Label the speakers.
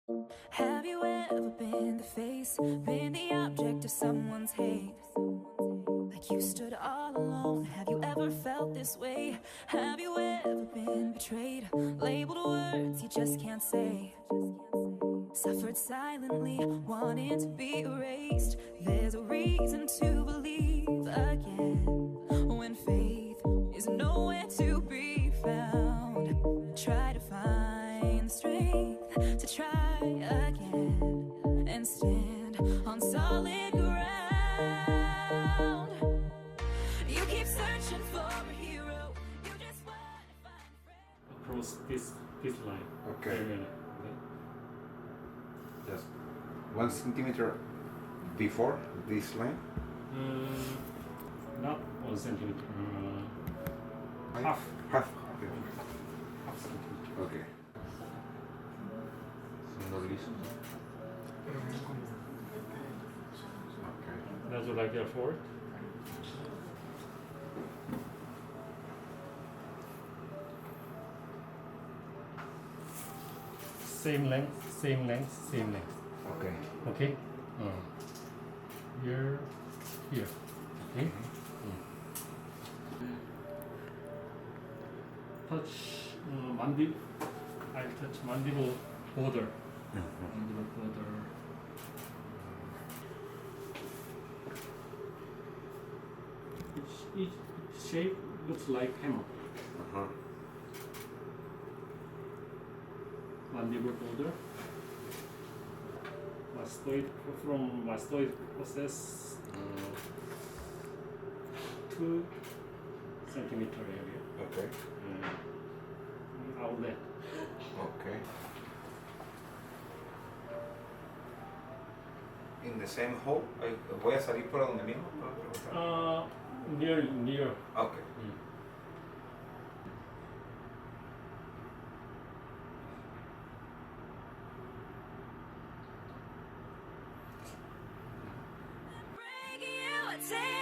Speaker 1: Have you ever been the face, been the object of someone's hate? Like you stood all alone. Have you ever felt this way? Have you ever been betrayed, labeled words you just can't say? Suffered silently, wanting to be erased. There's a reason to believe again when faith is nowhere to be found. Try to find the strength to try again and stand on solid ground. You keep searching for a hero, you just want to find a friend.
Speaker 2: Across this line.
Speaker 3: Okay. Just 1 centimeter before this line.
Speaker 2: Not 1 centimeter. Half.
Speaker 3: Half.
Speaker 2: Half centimeter.
Speaker 3: Okay. No liso. Okay.
Speaker 2: That's like a fourth. Same length, same length, same length.
Speaker 3: Okay.
Speaker 2: Okay? Here, here. Okay? Touch mandible. I touch mandible border. Mandible border. Each shape looks like hammer. Mandible border. Mastoid, from mastoid process 2 centimeter area.
Speaker 3: Okay.
Speaker 2: Outlet.
Speaker 3: Okay. In the same hole, voy a salir por donde mismo.
Speaker 2: Near.
Speaker 3: Okay.
Speaker 1: Break you, take